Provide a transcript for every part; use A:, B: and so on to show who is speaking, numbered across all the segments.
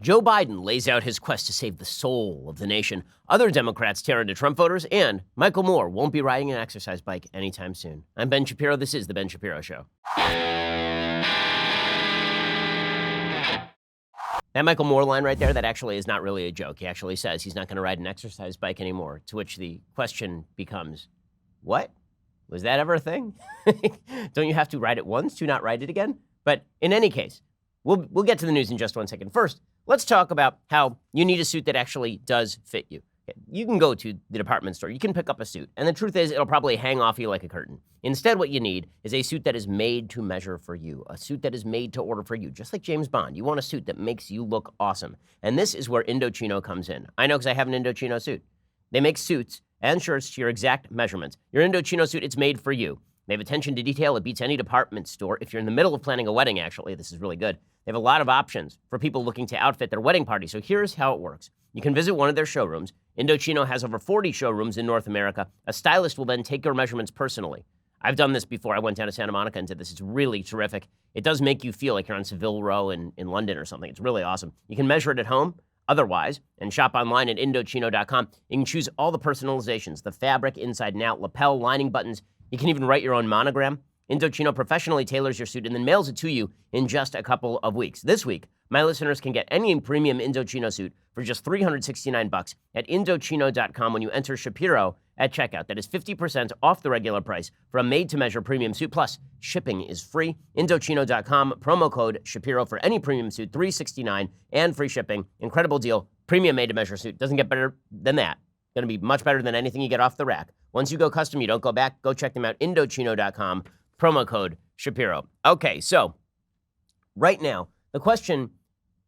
A: Joe Biden lays out his quest to save the soul of the nation. Other Democrats tear into Trump voters, and Michael Moore won't be riding an exercise bike anytime soon. I'm Ben Shapiro. This is The Ben Shapiro Show. That Michael Moore line right there, that actually is not really a joke. He actually says he's not going to ride an exercise bike anymore, to which the question becomes, what? Was that ever a thing? Don't you have to ride it once to not ride it again? But in any case, we'll get to the news in just 1 second. First, let's talk about how you need a suit that actually does fit you. You can go to the department store, you can pick up a suit, and the truth is it'll probably hang off you like a curtain. Instead, what you need is a suit that is made to measure for you, a suit that is made to order for you, just like James Bond. You want a suit that makes you look awesome. And this is where Indochino comes in. I know because I have an Indochino suit. They make suits and shirts to your exact measurements. Your Indochino suit, it's made for you. They have attention to detail. It beats any department store. If you're in the middle of planning a wedding, actually, this is really good. They have a lot of options for people looking to outfit their wedding party. So here's how it works. You can visit one of their showrooms. Indochino has over 40 showrooms in North America. A stylist will then take your measurements personally. I've done this before. I went down to Santa Monica and did this. It's really terrific. It does make you feel like you're on Savile Row in London or something. It's really awesome. You can measure it at home otherwise and shop online at Indochino.com. You can choose all the personalizations, the fabric inside and out, lapel, lining, buttons. You can even write your own monogram. Indochino professionally tailors your suit and then mails it to you in just a couple of weeks. This week, my listeners can get any premium Indochino suit for just $369 at Indochino.com when you enter Shapiro at checkout. That is 50% off the regular price for a made-to-measure premium suit. Plus, shipping is free. Indochino.com, promo code Shapiro for any premium suit, $369 and free shipping. Incredible deal. Premium made-to-measure suit. Doesn't get better than that. Going to be much better than anything you get off the rack. Once you go custom, you don't go back. Go check them out. Indochino.com, promo code Shapiro. Okay, so right now, the question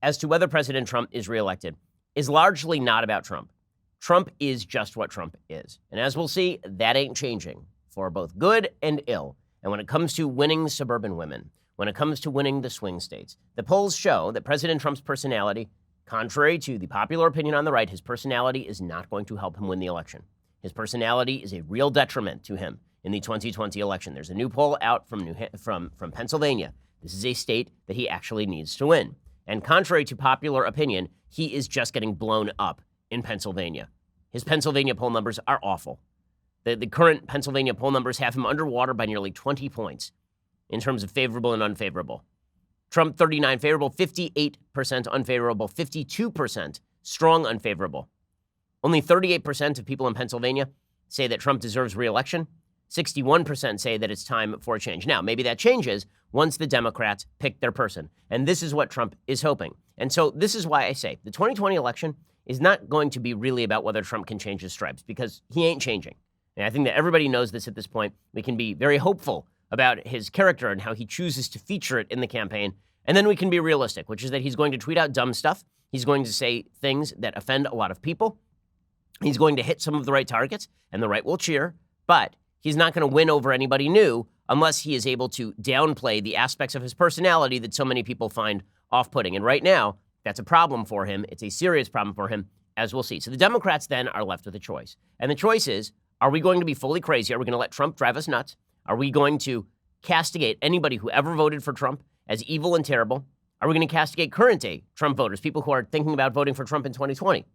A: as to whether President Trump is reelected is largely not about Trump. Trump is just what Trump is. And as we'll see, that ain't changing for both good and ill. And when it comes to winning suburban women, when it comes to winning the swing states, the polls show that President Trump's personality, contrary to the popular opinion on the right, his personality is not going to help him win the election. His personality is a real detriment to him in the 2020 election. There's a new poll out from Pennsylvania. This is a state that he actually needs to win. And contrary to popular opinion, he is just getting blown up in Pennsylvania. His Pennsylvania poll numbers are awful. The current Pennsylvania poll numbers have him underwater by nearly 20 points in terms of favorable and unfavorable. Trump 39 favorable, 58% unfavorable, 52% strong unfavorable. Only 38% of people in Pennsylvania say that Trump deserves re-election. 61% say that it's time for a change. Now, maybe that changes once the Democrats pick their person. And this is what Trump is hoping. And so this is why I say the 2020 election is not going to be really about whether Trump can change his stripes, because he ain't changing. And I think that everybody knows this at this point. We can be very hopeful about his character and how he chooses to feature it in the campaign. And then we can be realistic, which is that he's going to tweet out dumb stuff. He's going to say things that offend a lot of people. He's going to hit some of the right targets, and the right will cheer. But he's not going to win over anybody new unless he is able to downplay the aspects of his personality that so many people find off-putting. And right now, that's a problem for him. It's a serious problem for him, as we'll see. So the Democrats then are left with a choice. And the choice is, are we going to be fully crazy? Are we going to let Trump drive us nuts? Are we going to castigate anybody who ever voted for Trump as evil and terrible? Are we going to castigate current-day Trump voters, people who are thinking about voting for Trump in 2020?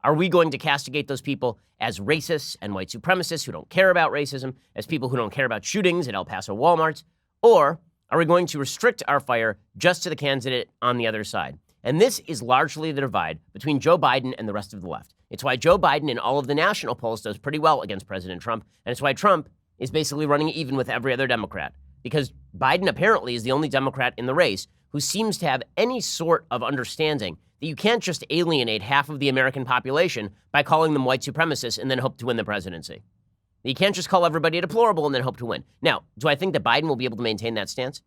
A: Are we going to castigate those people as racists and white supremacists who don't care about racism, as people who don't care about shootings at El Paso Walmarts? Or are we going to restrict our fire just to the candidate on the other side? And this is largely the divide between Joe Biden and the rest of the left. It's why Joe Biden in all of the national polls does pretty well against President Trump. And it's why Trump is basically running even with every other Democrat. Because Biden apparently is the only Democrat in the race who seems to have any sort of understanding that you can't just alienate half of the American population by calling them white supremacists and then hope to win the presidency. You can't just call everybody deplorable and then hope to win. Now, do I think that Biden will be able to maintain that stance?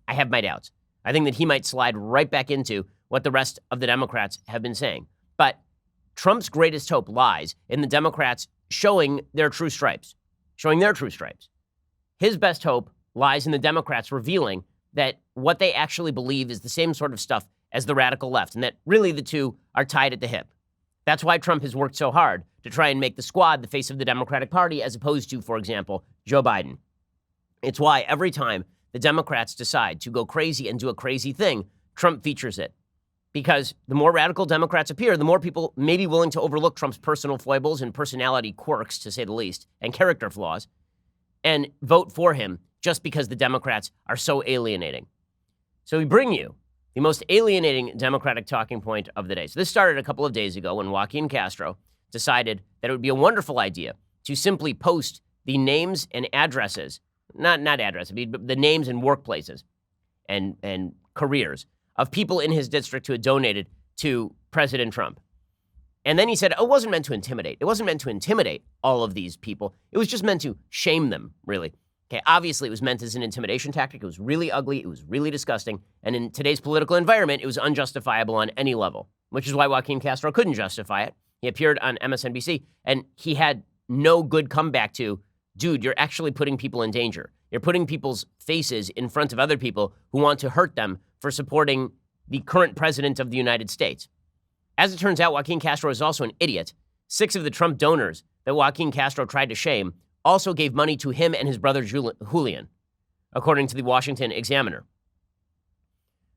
A: I have my doubts. I think that he might slide right back into what the rest of the Democrats have been saying. But Trump's greatest hope lies in the Democrats showing their true stripes. His best hope lies in the Democrats revealing that what they actually believe is the same sort of stuff as the radical left, and that really the two are tied at the hip. That's why Trump has worked so hard to try and make the Squad the face of the Democratic Party, as opposed to, for example, Joe Biden. It's why every time the Democrats decide to go crazy and do a crazy thing, Trump features it. Because the more radical Democrats appear, the more people may be willing to overlook Trump's personal foibles and personality quirks, to say the least, and character flaws, and vote for him just because the Democrats are so alienating. So we bring you the most alienating Democratic talking point of the day. So this started a couple of days ago when Joaquin Castro decided that it would be a wonderful idea to simply post the names and addresses, not addresses, but the names and workplaces and careers of people in his district who had donated to President Trump. And then he said, it wasn't meant to intimidate. It wasn't meant to intimidate all of these people. It was just meant to shame them, really. Okay, obviously it was meant as an intimidation tactic. It was really ugly. It was really disgusting. And in today's political environment, it was unjustifiable on any level, which is why Joaquin Castro couldn't justify it. He appeared on MSNBC, and he had no good comeback to, dude, you're actually putting people in danger. You're putting people's faces in front of other people who want to hurt them for supporting the current president of the United States. As it turns out, Joaquin Castro is also an idiot. 6 of the Trump donors that Joaquin Castro tried to shame also gave money to him and his brother Julian, according to the Washington Examiner.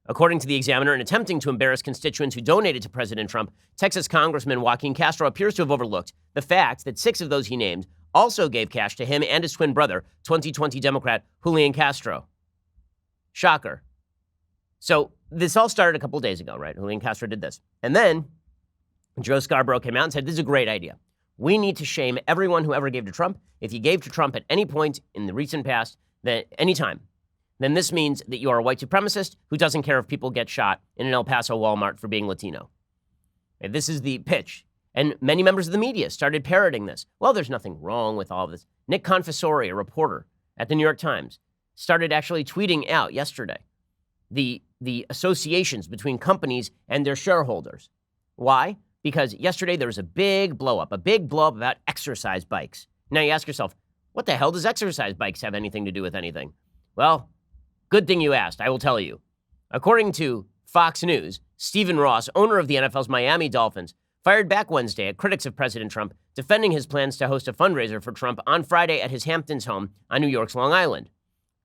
A: According to the Examiner, in attempting to embarrass constituents who donated to President Trump, Texas Congressman Joaquin Castro appears to have overlooked the fact that 6 of those he named also gave cash to him and his twin brother, 2020 Democrat Julian Castro. Shocker. So this all started a couple days ago, right? Julian Castro did this. And then Joe Scarborough came out and said, this is a great idea. We need to shame everyone who ever gave to Trump. If you gave to Trump at any point in the recent past, any time, then this means that you are a white supremacist who doesn't care if people get shot in an El Paso Walmart for being Latino. And this is the pitch. And many members of the media started parroting this. Well, there's nothing wrong with all of this. Nick Confessori, a reporter at the New York Times, started actually tweeting out yesterday the associations between companies and their shareholders. Why? Because yesterday there was a big blow up about exercise bikes. Now you ask yourself, what the hell does exercise bikes have anything to do with anything? Well, good thing you asked, I will tell you. According to Fox News, Stephen Ross, owner of the NFL's Miami Dolphins, fired back Wednesday at critics of President Trump, defending his plans to host a fundraiser for Trump on Friday at his Hamptons home on New York's Long Island.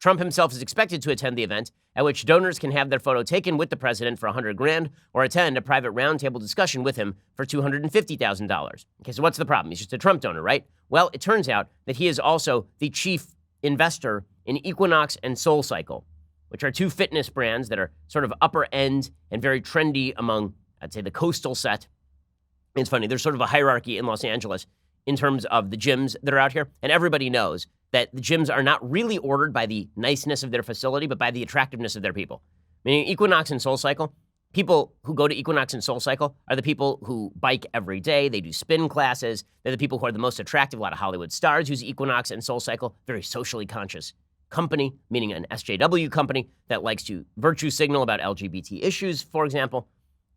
A: Trump himself is expected to attend the event, at which donors can have their photo taken with the president for $100,000 or attend a private roundtable discussion with him for $250,000. Okay, so what's the problem? He's just a Trump donor, right? Well, it turns out that he is also the chief investor in Equinox and SoulCycle, which are 2 fitness brands that are sort of upper end and very trendy among, I'd say, the coastal set. It's funny, there's sort of a hierarchy in Los Angeles in terms of the gyms that are out here, and everybody knows that the gyms are not really ordered by the niceness of their facility, but by the attractiveness of their people. Meaning Equinox and SoulCycle, people who go to Equinox and SoulCycle are the people who bike every day. They do spin classes. They're the people who are the most attractive. A lot of Hollywood stars use Equinox and SoulCycle. Very socially conscious company, meaning an SJW company that likes to virtue signal about LGBT issues, for example.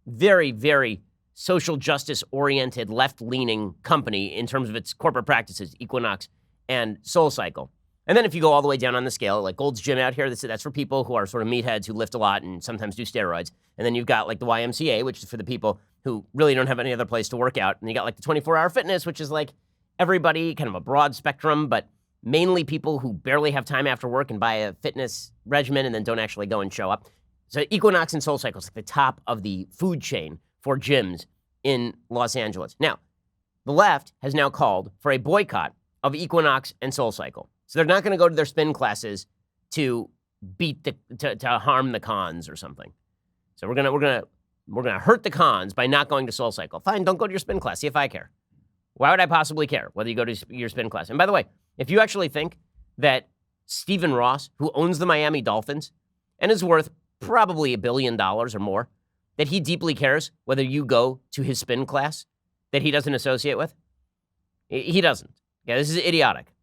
A: Very, very social justice-oriented, left-leaning company in terms of its corporate practices, Equinox and SoulCycle. And then if you go all the way down on the scale, like Gold's Gym out here, that's for people who are sort of meatheads who lift a lot and sometimes do steroids. And then you've got like the YMCA, which is for the people who really don't have any other place to work out. And you got like the 24-hour fitness, which is like everybody, kind of a broad spectrum, but mainly people who barely have time after work and buy a fitness regimen and then don't actually go and show up. So Equinox and SoulCycle is like the top of the food chain for gyms in Los Angeles. Now, the left has now called for a boycott of Equinox and SoulCycle. So they're not going to go to their spin classes to to harm the cons or something. So we're gonna hurt the cons by not going to SoulCycle. Fine, don't go to your spin class. See if I care. Why would I possibly care whether you go to your spin class? And by the way, if you actually think that Stephen Ross, who owns the Miami Dolphins and is worth probably $1 billion or more, that he deeply cares whether you go to his spin class that he doesn't associate with, he doesn't. Yeah, this is idiotic.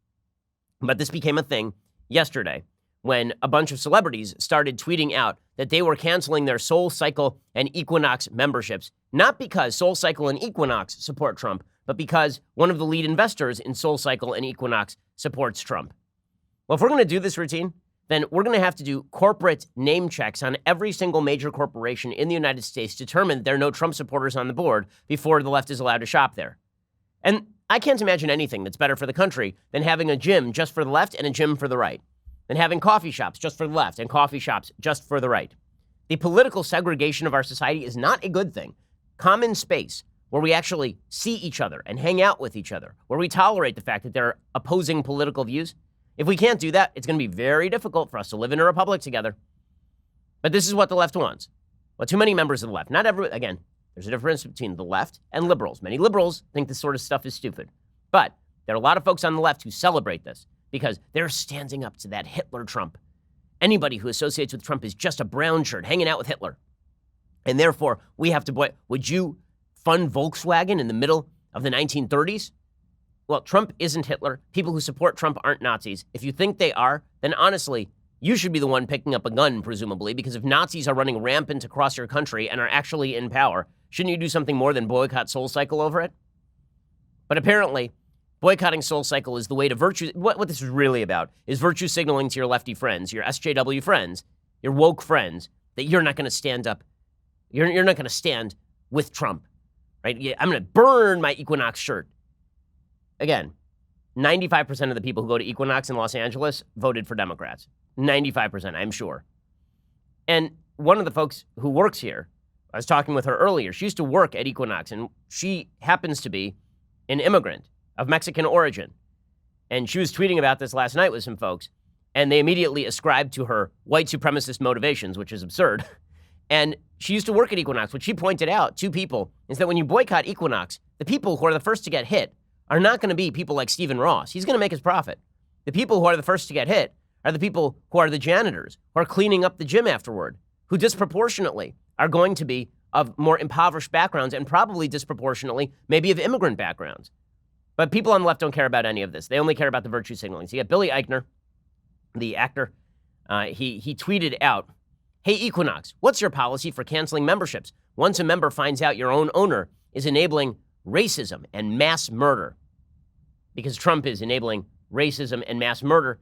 A: But this became a thing yesterday when a bunch of celebrities started tweeting out that they were canceling their SoulCycle and Equinox memberships, not because SoulCycle and Equinox support Trump, but because one of the lead investors in SoulCycle and Equinox supports Trump. Well, if we're going to do this routine, then we're going to have to do corporate name checks on every single major corporation in the United States to determine that there are no Trump supporters on the board before the left is allowed to shop there. And I can't imagine anything that's better for the country than having a gym just for the left and a gym for the right, than having coffee shops just for the left and coffee shops just for the right. The political segregation of our society is not a good thing. Common space where we actually see each other and hang out with each other, where we tolerate the fact that there are opposing political views. If we can't do that, it's going to be very difficult for us to live in a republic together. But this is what the left wants. Well, too many members of the left. Not every, again, there's a difference between the left and liberals. Many liberals think this sort of stuff is stupid. But there are a lot of folks on the left who celebrate this because they're standing up to that Hitler Trump. Anybody who associates with Trump is just a brown shirt hanging out with Hitler. And therefore, we have to would you fund Volkswagen in the middle of the 1930s? Well, Trump isn't Hitler. People who support Trump aren't Nazis. If you think they are, then honestly, you should be the one picking up a gun, presumably, because if Nazis are running rampant across your country and are actually in power, shouldn't you do something more than boycott SoulCycle over it? But apparently, boycotting SoulCycle is the way to virtue. What this is really about is virtue signaling to your lefty friends, your SJW friends, your woke friends, that you're not going to stand up. You're not going to stand with Trump, right? I'm going to burn my Equinox shirt. Again, 95% of the people who go to Equinox in Los Angeles voted for Democrats. 95%, I'm sure. And one of the folks who works here, I was talking with her earlier. She used to work at Equinox, and she happens to be an immigrant of Mexican origin. And she was tweeting about this last night with some folks, and they immediately ascribed to her white supremacist motivations, which is absurd. And she used to work at Equinox. What she pointed out to people is that when you boycott Equinox, the people who are the first to get hit are not going to be people like Stephen Ross. He's going to make his profit. The people who are the first to get hit are the people who are the janitors, who are cleaning up the gym afterward, who disproportionately are going to be of more impoverished backgrounds and probably disproportionately maybe of immigrant backgrounds. But people on the left don't care about any of this. They only care about the virtue signaling. So you got Billy Eichner, the actor. He tweeted out, "Hey, Equinox, what's your policy for canceling memberships? Once a member finds out your own owner is enabling racism and mass murder." Because Trump is enabling racism and mass murder,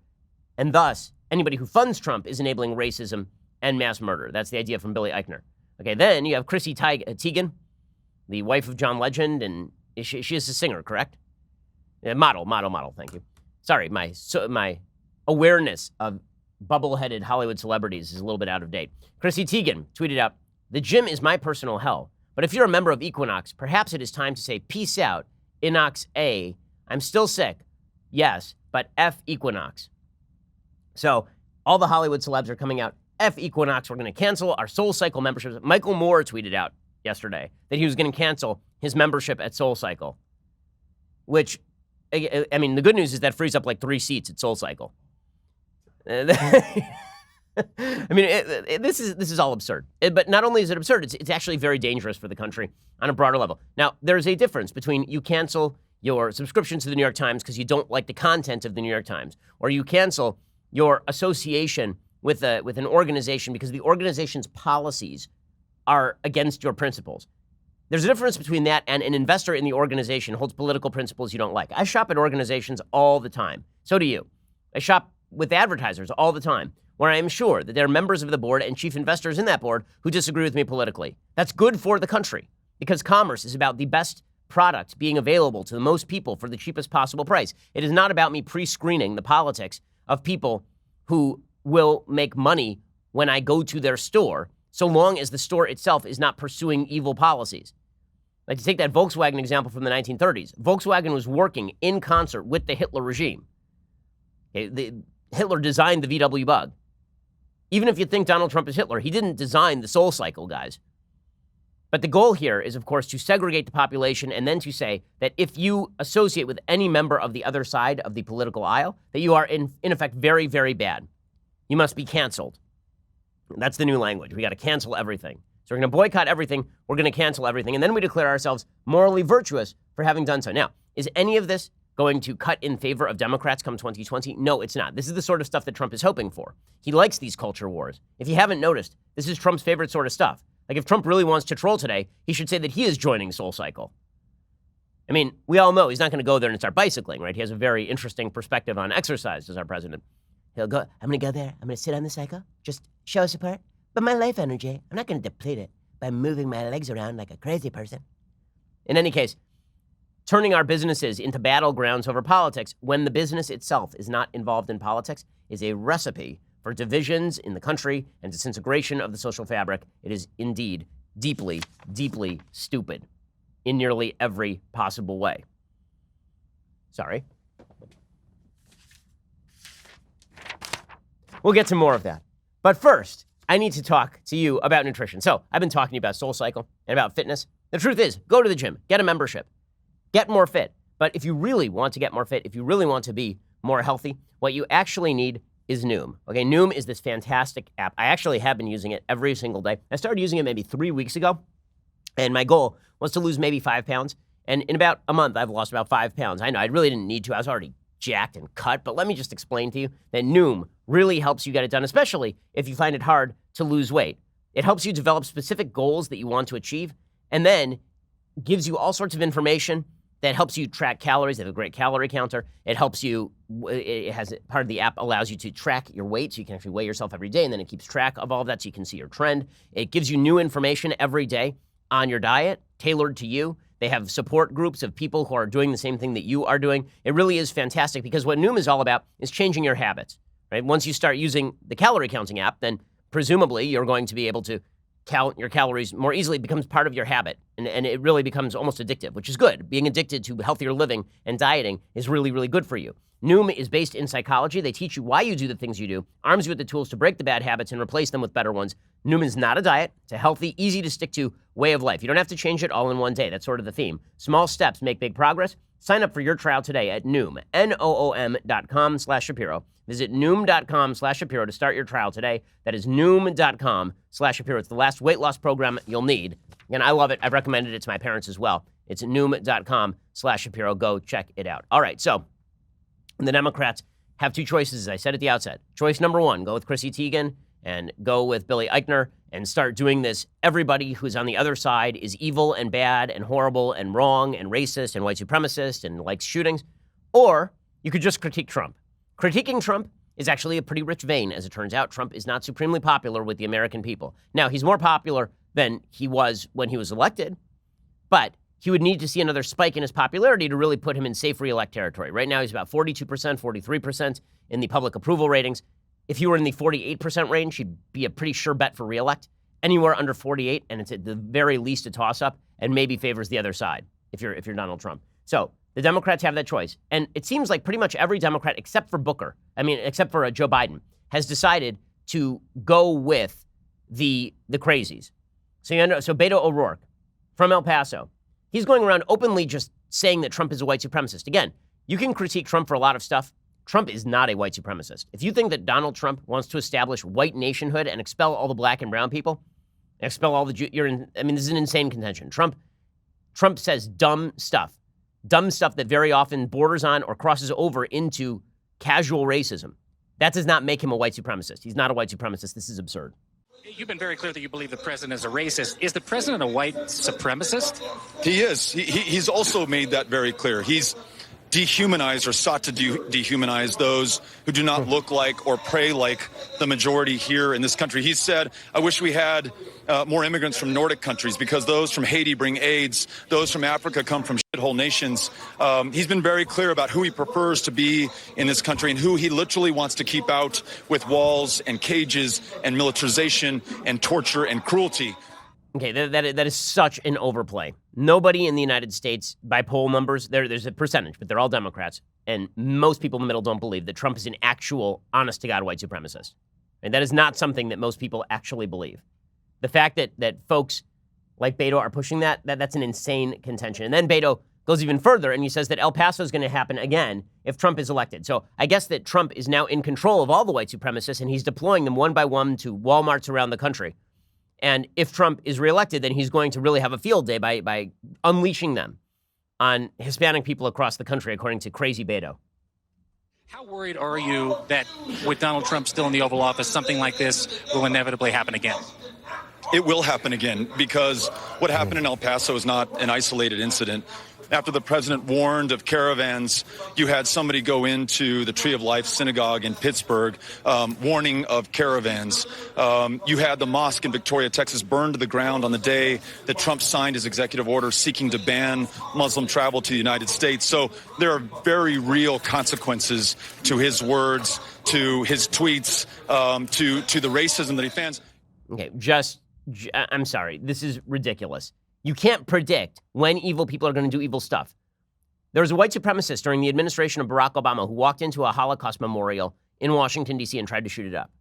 A: and thus anybody who funds Trump is enabling racism and mass murder. That's the idea from Billy Eichner. Okay, then you have Chrissy Teigen, the wife of John Legend, and she is a singer, correct? Model, thank you. Sorry, my awareness of bubble-headed Hollywood celebrities is a little bit out of date. Chrissy Teigen tweeted out, "The gym is my personal hell, but if you're a member of Equinox, perhaps it is time to say peace out, Inox A. I'm still sick. Yes, but F Equinox." So all the Hollywood celebs are coming out, F Equinox, we're going to cancel our SoulCycle memberships. Michael Moore tweeted out yesterday that he was going to cancel his membership at SoulCycle, which, I mean, the good news is that frees up like 3 seats at SoulCycle. I mean, this is all absurd. But not only is it absurd, it's actually very dangerous for the country on a broader level. Now, there's a difference between you cancel your subscription to the New York Times because you don't like the content of the New York Times, or you cancel your association with an organization because the organization's policies are against your principles. There's a difference between that and an investor in the organization holds political principles you don't like. I shop at organizations all the time. So do you. I shop with advertisers all the time, where I am sure that there are members of the board and chief investors in that board who disagree with me politically. That's good for the country because commerce is about the best product being available to the most people for the cheapest possible price. It is not about me pre-screening the politics of people who will make money when I go to their store, so long as the store itself is not pursuing evil policies. Like to take that Volkswagen example from the 1930s. Volkswagen was working in concert with the Hitler regime. Okay, Hitler designed the VW Bug. Even if you think Donald Trump is Hitler, he didn't design the SoulCycle, guys. But the goal here is, of course, to segregate the population and then to say that if you associate with any member of the other side of the political aisle, that you are, in effect, very, very bad. You must be canceled. That's the new language. We got to cancel everything. So we're going to boycott everything. We're going to cancel everything. And then we declare ourselves morally virtuous for having done so. Now, is any of this going to cut in favor of Democrats come 2020? No, it's not. This is the sort of stuff that Trump is hoping for. He likes these culture wars. If you haven't noticed, this is Trump's favorite sort of stuff. Like if Trump really wants to troll today, he should say that he is joining SoulCycle. I mean, we all know he's not going to go there and start bicycling, right? He has a very interesting perspective on exercise as our president. He'll go, I'm going to go there. I'm going to sit on the cycle, just show support. But my life energy, I'm not going to deplete it by moving my legs around like a crazy person. In any case, turning our businesses into battlegrounds over politics when the business itself is not involved in politics is a recipe for divisions in the country and disintegration of the social fabric. It is indeed deeply, deeply stupid in nearly every possible way. Sorry. We'll get to more of that. But first, I need to talk to you about nutrition. So I've been talking to you about SoulCycle and about fitness. The truth is, go to the gym, get a membership, get more fit. But if you really want to get more fit, if you really want to be more healthy, what you actually need is Noom. Okay, Noom is this fantastic app. I actually have been using it every single day. I started using it maybe 3 weeks ago, and my goal was to lose maybe 5 pounds. And in about a month, I've lost about 5 pounds. I know I really didn't need to. I was already jacked and cut. But let me just explain to you that Noom really helps you get it done, especially if you find it hard to lose weight. It helps you develop specific goals that you want to achieve, and then gives you all sorts of information that helps you track calories. They have a great calorie counter. It helps you, it has part of the app allows you to track your weight, so you can actually weigh yourself every day, and then it keeps track of all of that so you can see your trend. It gives you new information every day on your diet, tailored to you. They have support groups of people who are doing the same thing that you are doing. It really is fantastic because what Noom is all about is changing your habits, right? Once you start using the calorie counting app, then presumably you're going to be able to count your calories more easily. It becomes part of your habit, and it really becomes almost addictive, which is good. Being addicted to healthier living and dieting is really, really good for you. Noom is based in psychology. They teach you why you do the things you do, arms you with the tools to break the bad habits and replace them with better ones. Noom is not a diet. It's a healthy, easy to stick to way of life. You don't have to change it all in one day. That's sort of the theme. Small steps make big progress. Sign up for your trial today at Noom, Noom.com/Shapiro. Visit Noom.com/Shapiro to start your trial today. That is Noom.com/Shapiro. It's the last weight loss program you'll need. And I love it. I've recommended it to my parents as well. It's Noom.com/Shapiro. Go check it out. All right, so the Democrats have two choices, as I said at the outset. Choice number one, go with Chrissy Teigen and go with Billy Eichner and start doing this. Everybody who's on the other side is evil and bad and horrible and wrong and racist and white supremacist and likes shootings. Or you could just critique Trump. Critiquing Trump is actually a pretty rich vein, as it turns out. Trump is not supremely popular with the American people. Now, he's more popular than he was when he was elected, but he would need to see another spike in his popularity to really put him in safe reelect territory. Right now, he's about 42%, 43% in the public approval ratings. If he were in the 48% range, he'd be a pretty sure bet for reelect. Anywhere under 48, and it's at the very least a toss-up, and maybe favors the other side if you're Donald Trump. So the Democrats have that choice. And it seems like pretty much every Democrat, except for except for Joe Biden, has decided to go with the crazies. So Beto O'Rourke from El Paso, he's going around openly just saying that Trump is a white supremacist. Again, you can critique Trump for a lot of stuff. Trump is not a white supremacist. If you think that Donald Trump wants to establish white nationhood and expel all the black and brown people, expel all the Jews, this is an insane contention. Trump says dumb stuff that very often borders on or crosses over into casual racism. That does not make him a white supremacist. He's not a white supremacist. This is absurd.
B: You've been very clear that you believe the president is a racist. Is the president a white supremacist?
C: He is. He's also made that very clear. He's dehumanized or sought to dehumanize those who do not look like or pray like the majority here in this country. He said, I wish we had more immigrants from Nordic countries because those from Haiti bring AIDS. Those from Africa come from shithole nations. He's been very clear about who he prefers to be in this country and who he literally wants to keep out with walls and cages and militarization and torture and cruelty.
A: Okay, that is such an overplay. Nobody in the United States, by poll numbers, there's a percentage, but they're all Democrats, and most people in the middle don't believe that Trump is an actual, honest-to-God white supremacist. And that is not something that most people actually believe. The fact that folks like Beto are pushing that's an insane contention. And then Beto goes even further, and he says that El Paso is going to happen again if Trump is elected. So I guess that Trump is now in control of all the white supremacists, and he's deploying them one by one to Walmarts around the country. And if Trump is reelected, then he's going to really have a field day by unleashing them on Hispanic people across the country, according to Crazy Beto.
B: How worried are you that with Donald Trump still in the Oval Office, something like this will inevitably happen again?
C: It will happen again because what happened in El Paso is not an isolated incident. after the president warned of caravans, you had somebody go into the Tree of Life synagogue in Pittsburgh, warning of caravans. You had the mosque in Victoria, Texas, burned to the ground on the day that Trump signed his executive order seeking to ban Muslim travel to the United States. So there are very real consequences to his words, to his tweets, to the racism that he fans.
A: Okay, I'm sorry. This is ridiculous. You can't predict when evil people are going to do evil stuff. There was a white supremacist during the administration of Barack Obama who walked into a Holocaust memorial in Washington, D.C. and tried to shoot it up.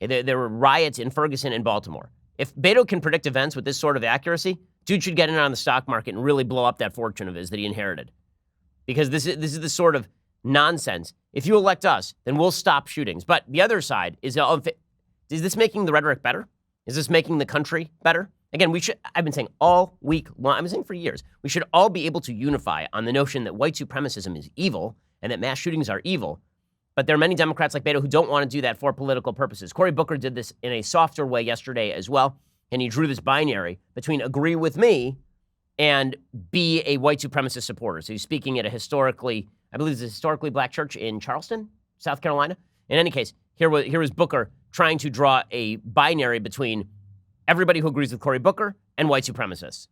A: There were riots in Ferguson and Baltimore. If Beto can predict events with this sort of accuracy, dude should get in on the stock market and really blow up that fortune of his that he inherited. Because this is the sort of nonsense. If you elect us, then we'll stop shootings. But the other side is this making the rhetoric better? Is this making the country better? Again, I've been saying all week long, I've been saying for years, we should all be able to unify on the notion that white supremacism is evil and that mass shootings are evil. But there are many Democrats like Beto who don't want to do that for political purposes. Cory Booker did this in a softer way yesterday as well, and he drew this binary between agree with me and be a white supremacist supporter. So he's speaking at I believe it's a historically black church in Charleston, South Carolina. In any case, here was Booker trying to draw a binary between everybody who agrees with Cory Booker and white supremacists.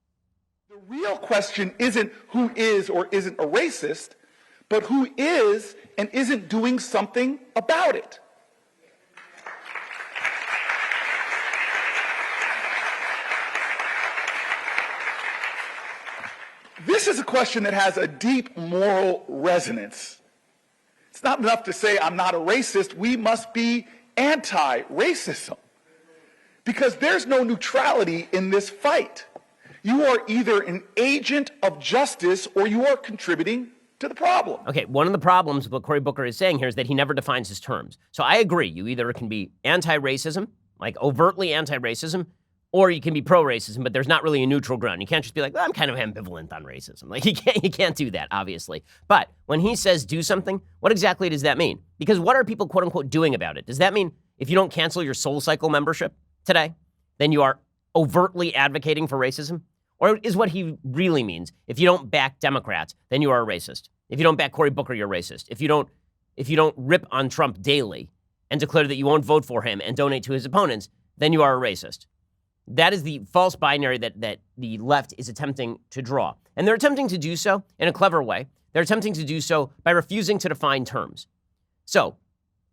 D: The real question isn't who is or isn't a racist, but who is and isn't doing something about it. This is a question that has a deep moral resonance. It's not enough to say I'm not a racist. We must be anti-racism. Because there's no neutrality in this fight. You are either an agent of justice or you are contributing to the problem.
A: Okay, one of the problems with what Cory Booker is saying here is that he never defines his terms. So I agree. You either can be anti-racism, like overtly anti-racism, or you can be pro-racism, but there's not really a neutral ground. You can't just be like, well, I'm kind of ambivalent on racism. Like, you can't do that, obviously. But when he says do something, what exactly does that mean? Because what are people, quote unquote, doing about it? Does that mean if you don't cancel your SoulCycle membership today, then you are overtly advocating for racism? Or is what he really means, if you don't back Democrats, then you are a racist. If you don't back Cory Booker, you're racist. If you don't rip on Trump daily and declare that you won't vote for him and donate to his opponents, then you are a racist. That is the false binary that the left is attempting to draw. And they're attempting to do so in a clever way. They're attempting to do so by refusing to define terms. So,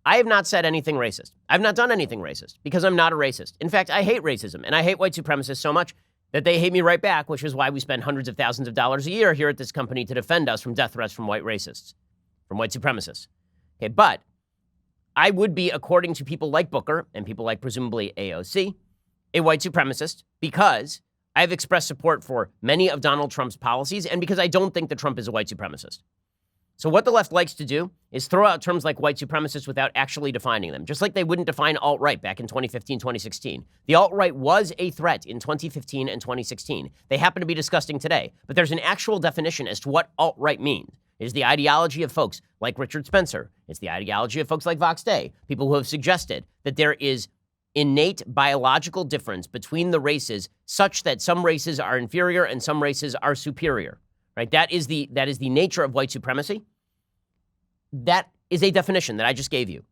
A: I have not said anything racist. I've not done anything racist because I'm not a racist. In fact, I hate racism, and I hate white supremacists so much that they hate me right back, which is why we spend hundreds of thousands of dollars a year here at this company to defend us from death threats from white racists, from white supremacists. Okay, but I would be, according to people like Booker and people like presumably AOC, a white supremacist because I've expressed support for many of Donald Trump's policies and because I don't think that Trump is a white supremacist. So what the left likes to do is throw out terms like white supremacist without actually defining them, just like they wouldn't define alt-right back in 2015, 2016. The alt-right was a threat in 2015 and 2016. They happen to be disgusting today, but there's an actual definition as to what alt-right means. It is the ideology of folks like Richard Spencer. It's the ideology of folks like Vox Day, people who have suggested that there is innate biological difference between the races such that some races are inferior and some races are superior. Right? That is the nature of white supremacy. That is a definition that I just gave you.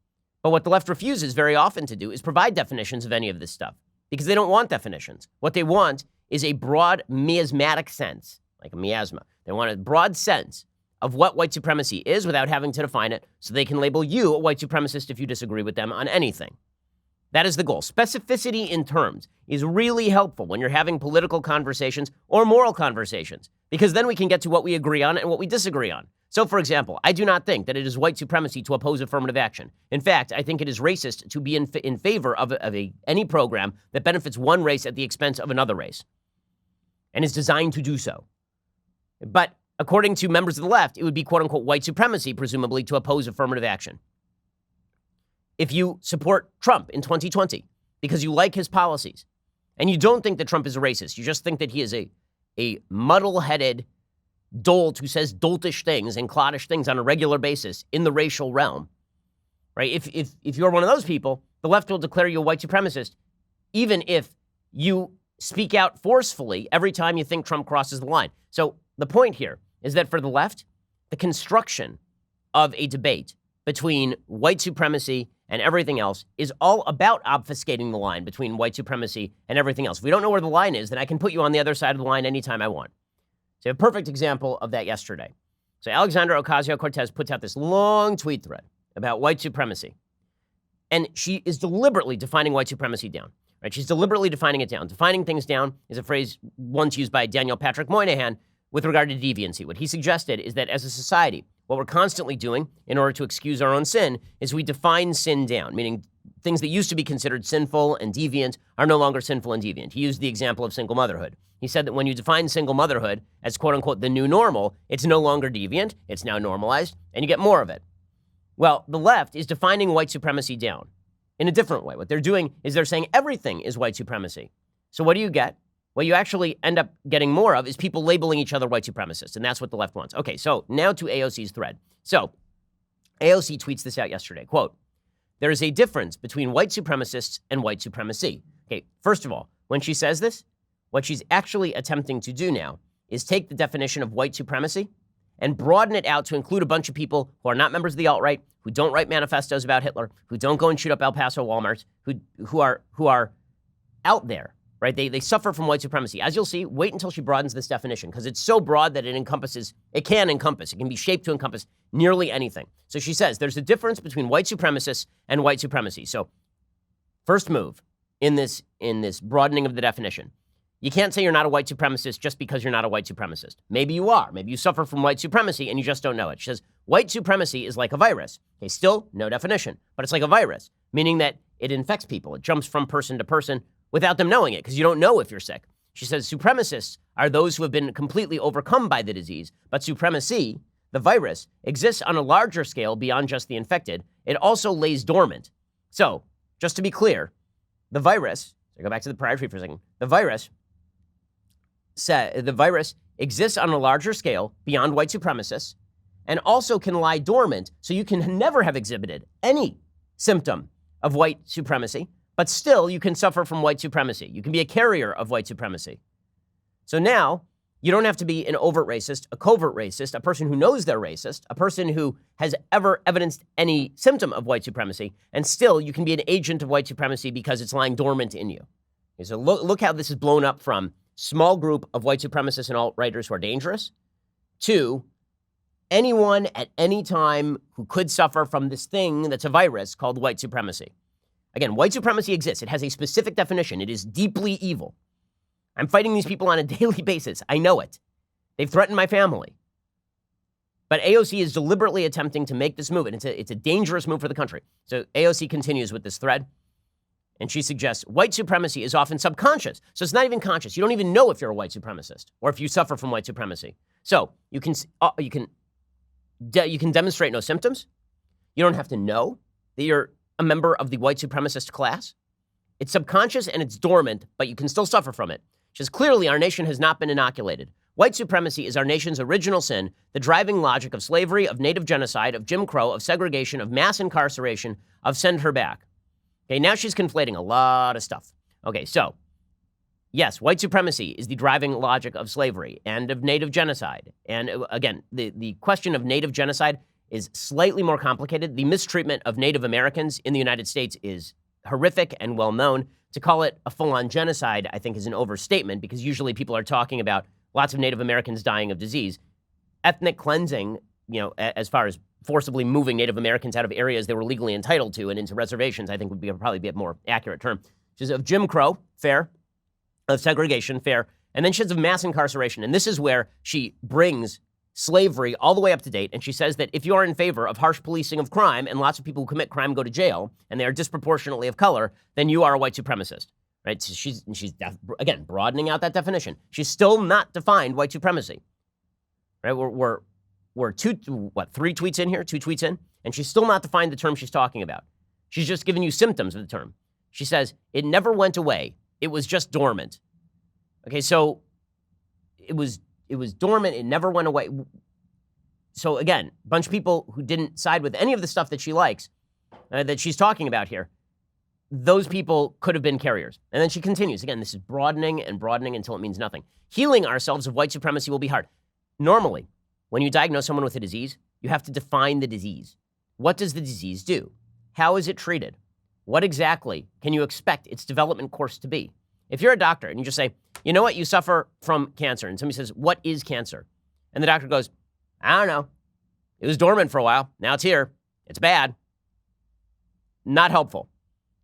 A: But what the left refuses very often to do is provide definitions of any of this stuff because they don't want definitions. What they want is a broad miasmatic sense, like a miasma. They want a broad sense of what white supremacy is without having to define it so they can label you a white supremacist if you disagree with them on anything. That is the goal. Specificity in terms is really helpful when you're having political conversations or moral conversations, because then we can get to what we agree on and what we disagree on. So, for example, I do not think that it is white supremacy to oppose affirmative action. In fact, I think it is racist to be in favor of any program that benefits one race at the expense of another race and is designed to do so. But according to members of the left, it would be, quote unquote, white supremacy, presumably, to oppose affirmative action. If you support Trump in 2020 because you like his policies and you don't think that Trump is a racist, you just think that he is a muddle-headed dolt who says doltish things and cloddish things on a regular basis in the racial realm, right? If you're one of those people, the left will declare you a white supremacist, even if you speak out forcefully every time you think Trump crosses the line. So the point here is that for the left, the construction of a debate between white supremacy and everything else is all about obfuscating the line between white supremacy and everything else. If we don't know where the line is, then I can put you on the other side of the line anytime I want. So a perfect example of that yesterday. So Alexandra Ocasio-Cortez puts out this long tweet thread about white supremacy. And she is deliberately defining white supremacy down. Right? She's deliberately defining it down. Defining things down is a phrase once used by Daniel Patrick Moynihan with regard to deviancy. What he suggested is that as a society, what we're constantly doing in order to excuse our own sin is we define sin down, meaning things that used to be considered sinful and deviant are no longer sinful and deviant. He used the example of single motherhood. He said that when you define single motherhood as quote unquote the new normal, it's no longer deviant, it's now normalized, and you get more of it. Well, the left is defining white supremacy down in a different way. What they're doing is they're saying everything is white supremacy. So what do you get? What you actually end up getting more of is people labeling each other white supremacists, and that's what the left wants. Okay, so now to AOC's thread. So AOC tweets this out yesterday, quote, "There is a difference between white supremacists and white supremacy." Okay, first of all, when she says this, what she's actually attempting to do now is take the definition of white supremacy and broaden it out to include a bunch of people who are not members of the alt-right, who don't write manifestos about Hitler, who don't go and shoot up El Paso Walmarts, who are out there. Right? They suffer from white supremacy. As you'll see, wait until she broadens this definition because it's so broad that it can be shaped to encompass nearly anything. So she says there's a difference between white supremacists and white supremacy. So first move in this broadening of the definition. You can't say you're not a white supremacist just because you're not a white supremacist. Maybe you are. Maybe you suffer from white supremacy and you just don't know it. She says white supremacy is like a virus. Okay, still no definition, but it's like a virus, meaning that it infects people. It jumps from person to person without them knowing it, because you don't know if you're sick. She says supremacists are those who have been completely overcome by the disease, but supremacy, the virus, exists on a larger scale beyond just the infected. It also lays dormant. So, just to be clear, the virus, so go back to the prior tweet for a second, the virus exists on a larger scale beyond white supremacists and also can lie dormant, so you can never have exhibited any symptom of white supremacy, but still, you can suffer from white supremacy. You can be a carrier of white supremacy. So now, you don't have to be an overt racist, a covert racist, a person who knows they're racist, a person who has ever evidenced any symptom of white supremacy, and still, you can be an agent of white supremacy because it's lying dormant in you. Okay, so look how this is blown up from small group of white supremacists and alt-righters who are dangerous to anyone at any time who could suffer from this thing that's a virus called white supremacy. Again, white supremacy exists. It has a specific definition. It is deeply evil. I'm fighting these people on a daily basis. I know it. They've threatened my family. But AOC is deliberately attempting to make this move, and it's a dangerous move for the country. So AOC continues with this thread, and she suggests white supremacy is often subconscious. So it's not even conscious. You don't even know if you're a white supremacist or if you suffer from white supremacy. So you can demonstrate no symptoms. You don't have to know that you're a member of the white supremacist class. It's subconscious and it's dormant, but you can still suffer from it. She says, clearly, our nation has not been inoculated. White supremacy is our nation's original sin, the driving logic of slavery, of native genocide, of Jim Crow, of segregation, of mass incarceration, of send her back. Okay, now she's conflating a lot of stuff. Okay, so, yes, white supremacy is the driving logic of slavery and of native genocide. And again, the question of native genocide is slightly more complicated. The mistreatment of Native Americans in the United States is horrific and well known. To call it a full-on genocide, I think, is an overstatement because usually people are talking about lots of Native Americans dying of disease. Ethnic cleansing, as far as forcibly moving Native Americans out of areas they were legally entitled to and into reservations, I think would probably be a more accurate term. She says of Jim Crow, fair. Of segregation, fair. And then she says of mass incarceration. And this is where she brings slavery all the way up to date, and she says that if you are in favor of harsh policing of crime and lots of people who commit crime go to jail and they are disproportionately of color, then you are a white supremacist, right? So she's again broadening out that definition. She's still not defined white supremacy, right? We're 2 tweets in here, 2 tweets in, and she's still not defined the term she's talking about. She's just giving you symptoms of the term. She says it never went away; it was just dormant. Okay, so it was dormant. It never went away. So again, a bunch of people who didn't side with any of the stuff that she likes, that she's talking about here, those people could have been carriers. And then she continues. Again, this is broadening and broadening until it means nothing. Healing ourselves of white supremacy will be hard. normally, when you diagnose someone with a disease, you have to define the disease. What does the disease do? How is it treated? What exactly can you expect its development course to be? If you're a doctor and you just say, you know what, you suffer from cancer, and somebody says, what is cancer? And the doctor goes, I don't know. It was dormant for a while. Now it's here. It's bad. Not helpful.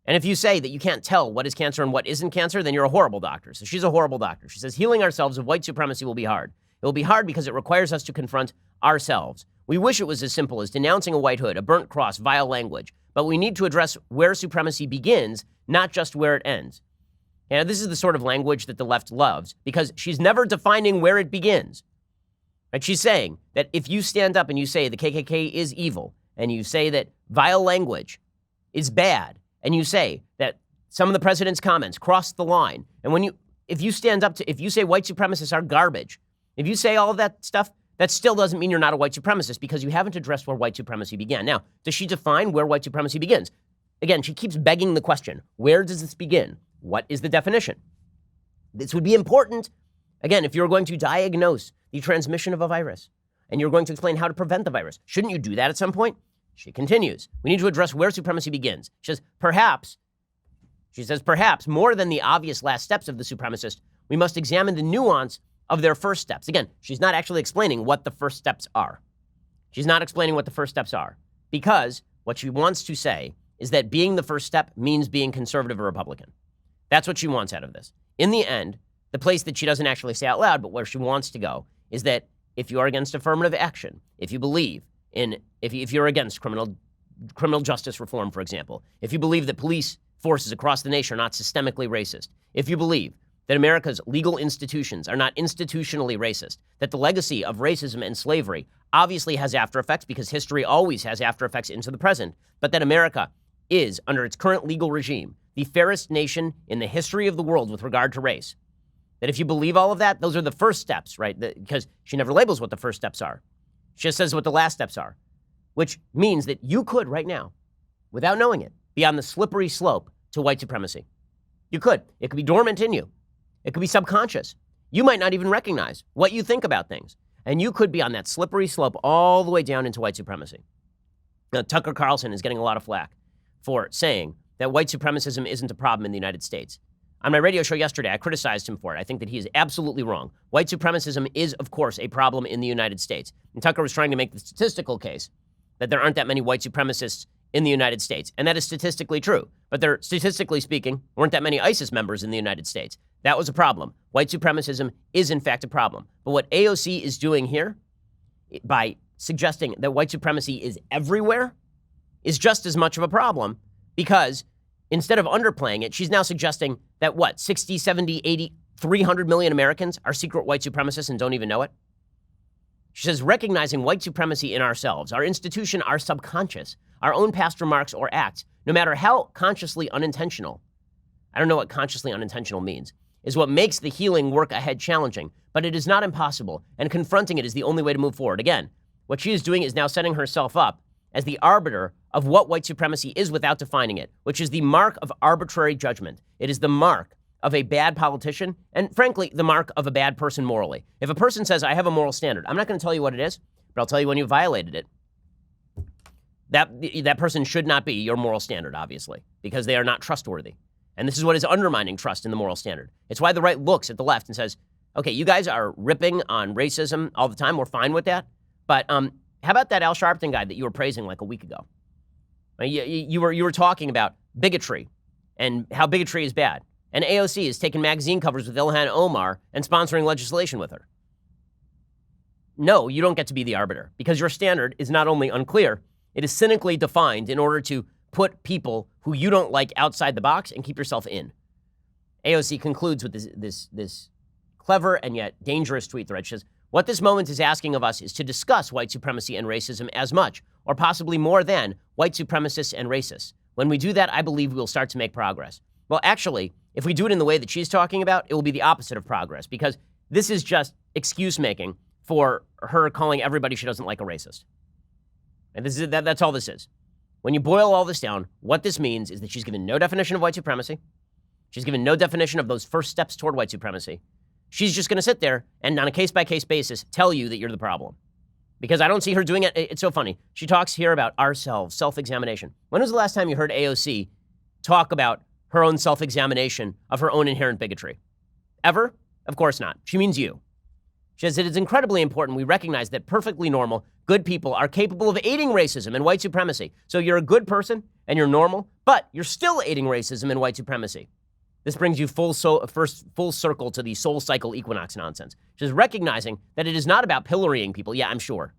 A: And if you say that you can't tell what is cancer and what isn't cancer, then you're a horrible doctor. So she's a horrible doctor. She says healing ourselves of white supremacy will be hard. It will be hard because it requires us to confront ourselves. We wish it was as simple as denouncing a white hood, a burnt cross, vile language. But we need to address where supremacy begins, not just where it ends. And this is the sort of language that the left loves because she's never defining where it begins. Right? She's saying that if you stand up and you say the KKK is evil, and you say that vile language is bad, and you say that some of the president's comments crossed the line, and if you say white supremacists are garbage, if you say all of that stuff, that still doesn't mean you're not a white supremacist because you haven't addressed where white supremacy began. Now, does she define where white supremacy begins? Again, she keeps begging the question, where does this begin? What is the definition? This would be important, again, if you're going to diagnose the transmission of a virus and you're going to explain how to prevent the virus. Shouldn't you do that at some point? She continues. We need to address where supremacy begins. She says, perhaps, more than the obvious last steps of the supremacist, we must examine the nuance of their first steps. Again, she's not actually explaining what the first steps are. She's not explaining what the first steps are because what she wants to say is that being the first step means being conservative or Republican. That's what she wants out of this. In the end, the place that she doesn't actually say out loud, but where she wants to go, is that if you are against affirmative action, if you believe in, if you're against criminal justice reform, for example, if you believe that police forces across the nation are not systemically racist, if you believe that America's legal institutions are not institutionally racist, that the legacy of racism and slavery obviously has after effects because history always has after effects into the present, but that America is, under its current legal regime, the fairest nation in the history of the world with regard to race. That if you believe all of that, those are the first steps, right? Because she never labels what the first steps are. She just says what the last steps are, which means that you could right now, without knowing it, be on the slippery slope to white supremacy. You could. It could be dormant in you. It could be subconscious. You might not even recognize what you think about things. And you could be on that slippery slope all the way down into white supremacy. Now, Tucker Carlson is getting a lot of flack for saying that white supremacism isn't a problem in the United States. On my radio show yesterday, I criticized him for it. I think that he is absolutely wrong. White supremacism is, of course, a problem in the United States. And Tucker was trying to make the statistical case that there aren't that many white supremacists in the United States. And that is statistically true. But there, statistically speaking, weren't that many ISIS members in the United States. That was a problem. White supremacism is, in fact, a problem. But what AOC is doing here, by suggesting that white supremacy is everywhere, is just as much of a problem because instead of underplaying it, she's now suggesting that 60, 70, 80, 300 million Americans are secret white supremacists and don't even know it? She says, recognizing white supremacy in ourselves, our institution, our subconscious, our own past remarks or acts, no matter how consciously unintentional, I don't know what consciously unintentional means, is what makes the healing work ahead challenging, but it is not impossible, and confronting it is the only way to move forward. Again, what she is doing is now setting herself up as the arbiter of what white supremacy is without defining it, which is the mark of arbitrary judgment. It is the mark of a bad politician, and frankly, the mark of a bad person morally. If a person says, I have a moral standard, I'm not going to tell you what it is, but I'll tell you when you violated it. That person should not be your moral standard, obviously, because they are not trustworthy. And this is what is undermining trust in the moral standard. It's why the right looks at the left and says, okay, you guys are ripping on racism all the time. We're fine with that. But how about that Al Sharpton guy that you were praising like a week ago? You were talking about bigotry and how bigotry is bad. And AOC is taking magazine covers with Ilhan Omar and sponsoring legislation with her. No, you don't get to be the arbiter because your standard is not only unclear, it is cynically defined in order to put people who you don't like outside the box and keep yourself in. AOC concludes with this clever and yet dangerous tweet thread. She says, what this moment is asking of us is to discuss white supremacy and racism as much, or possibly more than, white supremacists and racists. When we do that, I believe we will start to make progress. Well, actually, if we do it in the way that she's talking about, it will be the opposite of progress, because this is just excuse-making for her calling everybody she doesn't like a racist. And that's all this is. When you boil all this down, what this means is that she's given no definition of white supremacy. She's given no definition of those first steps toward white supremacy. she's just going to sit there and on a case-by-case basis tell you that you're the problem. Because I don't see her doing it. It's so funny. She talks here about ourselves, self-examination. When was the last time you heard AOC talk about her own self-examination of her own inherent bigotry? Ever? Of course not. She means you. She says it is incredibly important we recognize that perfectly normal, good people are capable of aiding racism and white supremacy. So you're a good person and you're normal, but you're still aiding racism and white supremacy. This brings you full circle to the soul cycle equinox nonsense. She is recognizing that it is not about pillorying people. Yeah, I'm sure.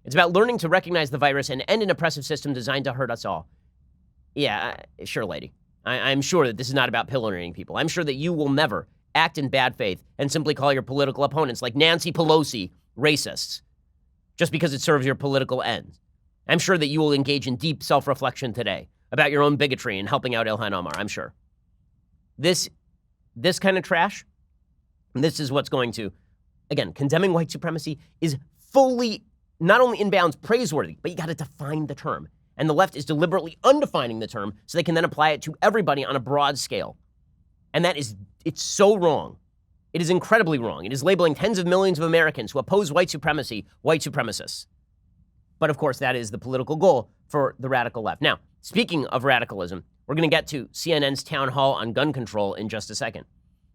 A: It's about learning to recognize the virus and end an oppressive system designed to hurt us all. Yeah, sure, lady. I'm sure that this is not about pillorying people. I'm sure that you will never act in bad faith and simply call your political opponents like Nancy Pelosi racists just because it serves your political ends. I'm sure that you will engage in deep self-reflection today about your own bigotry and helping out Ilhan Omar. I'm sure. This kind of trash, this is what's going to, again, condemning white supremacy is fully, not only in bounds, praiseworthy, but you got to define the term. And the left is deliberately undefining the term so they can then apply it to everybody on a broad scale. And it's so wrong. It is incredibly wrong. It is labeling tens of millions of Americans who oppose white supremacy, white supremacists. But of course, that is the political goal for the radical left. Now, speaking of radicalism, we're going to get to CNN's town hall on gun control in just a second.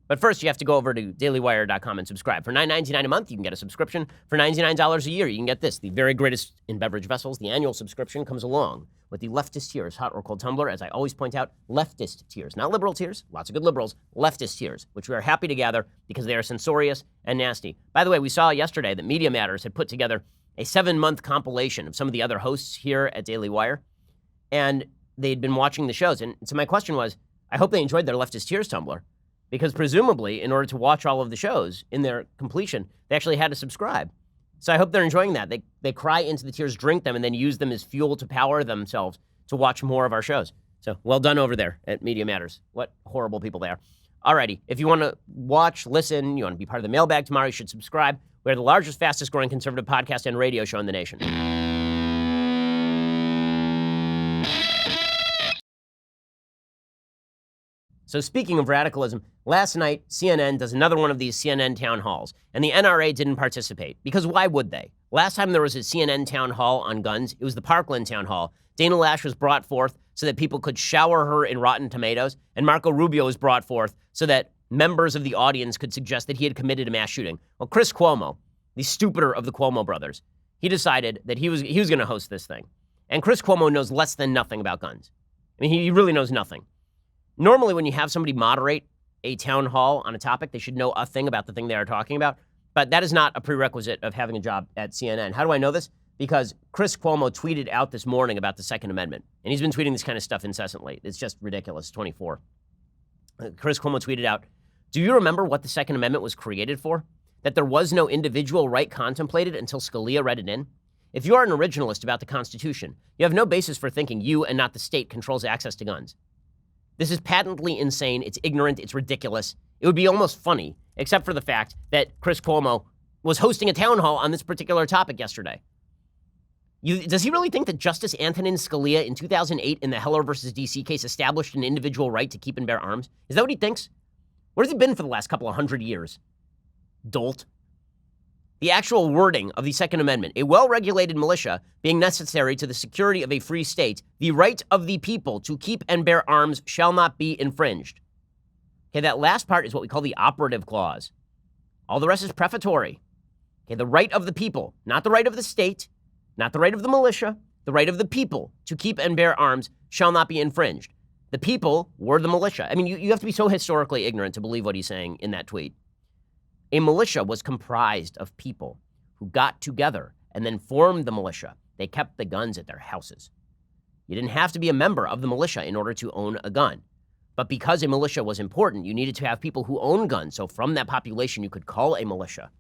A: But first, you have to go over to dailywire.com and subscribe. For $9.99 a month, you can get a subscription. For $99 a year, you can get this, the very greatest in beverage vessels. The annual subscription comes along with the leftist tears, hot or cold tumbler. As I always point out, leftist tears, not liberal tears. Lots of good liberals, leftist tears, which we are happy to gather because they are censorious and nasty. By the way, we saw yesterday that Media Matters had put together a 7-month compilation of some of the other hosts here at Daily Wire. And they'd been watching the shows. And so my question was, I hope they enjoyed their leftist tears tumbler, because presumably in order to watch all of the shows in their completion, they actually had to subscribe. So I hope they're enjoying that. They cry into the tears, drink them, and then use them as fuel to power themselves to watch more of our shows. So well done over there at Media Matters. What horrible people they are. Alrighty, if you want to watch, listen, you want to be part of the mailbag tomorrow, you should subscribe. We're the largest, fastest growing conservative podcast and radio show in the nation. So speaking of radicalism, last night, CNN does another one of these CNN town halls, and the NRA didn't participate, because why would they? Last time there was a CNN town hall on guns, it was the Parkland town hall. Dana Lash was brought forth so that people could shower her in rotten tomatoes, and Marco Rubio was brought forth so that members of the audience could suggest that he had committed a mass shooting. Well, Chris Cuomo, the stupider of the Cuomo brothers, he decided that he was going to host this thing. And Chris Cuomo knows less than nothing about guns. I mean, he really knows nothing. Normally, when you have somebody moderate a town hall on a topic, they should know a thing about the thing they are talking about. But that is not a prerequisite of having a job at CNN. How do I know this? Because Chris Cuomo tweeted out this morning about the Second Amendment. And he's been tweeting this kind of stuff incessantly. It's just ridiculous. 24. Chris Cuomo tweeted out, "Do you remember what the Second Amendment was created for? That there was no individual right contemplated until Scalia read it in? If you are an originalist about the Constitution, you have no basis for thinking you and not the state controls access to guns. This is patently insane. It's ignorant. It's ridiculous. It would be almost funny, except for the fact that Chris Cuomo was hosting a town hall on this particular topic yesterday. Does he really think that Justice Antonin Scalia in 2008 in the Heller versus D.C. case established an individual right to keep and bear arms? Is that what he thinks? Where has he been for the last couple of 100 years? Dolt. The actual wording of the Second Amendment, a well-regulated militia being necessary to the security of a free state, the right of the people to keep and bear arms shall not be infringed. Okay, that last part is what we call the operative clause. All the rest is prefatory. Okay, the right of the people, not the right of the state, not the right of the militia, the right of the people to keep and bear arms shall not be infringed. The people were the militia. I mean, you have to be so historically ignorant to believe what he's saying in that tweet. A militia was comprised of people who got together and then formed the militia. They kept the guns at their houses. You didn't have to be a member of the militia in order to own a gun. But because a militia was important, you needed to have people who owned guns. So from that population, you could call a militia.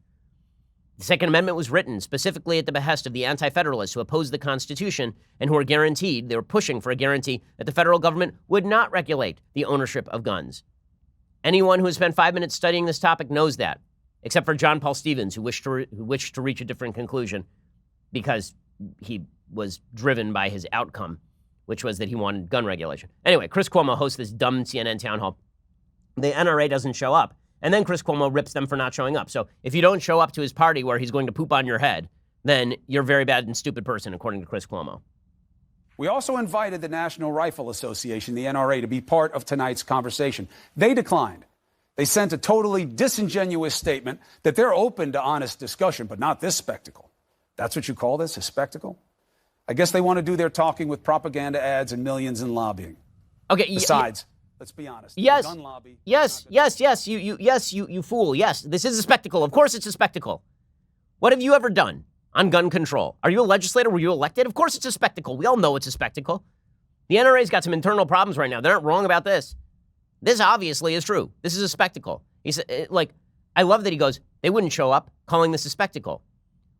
A: The Second Amendment was written specifically at the behest of the anti-federalists who opposed the Constitution and who they were pushing for a guarantee that the federal government would not regulate the ownership of guns. Anyone who has spent 5 minutes studying this topic knows that, except for John Paul Stevens, who wished to reach a different conclusion because he was driven by his outcome, which was that he wanted gun regulation. Anyway, Chris Cuomo hosts this dumb CNN town hall. The NRA doesn't show up. And then Chris Cuomo rips them for not showing up. So if you don't show up to his party where he's going to poop on your head, then you're a very bad and stupid person, according to Chris Cuomo.
E: We also invited the National Rifle Association, the NRA, to be part of tonight's conversation. They declined. They sent a totally disingenuous statement that they're open to honest discussion, but not this spectacle. That's what you call this, a spectacle? I guess they want to do their talking with propaganda ads and millions in lobbying.
A: Okay.
E: Besides, let's be honest.
A: Yes.
E: The gun lobby.
A: Yes. You fool. Yes. This is a spectacle. Of course it's a spectacle. What have you ever done on gun control? Are you a legislator? Were you elected? Of course it's a spectacle. We all know it's a spectacle. The NRA's got some internal problems right now. They're not wrong about this. This obviously is true. This is a spectacle. He said, I love that he goes, they wouldn't show up calling this a spectacle.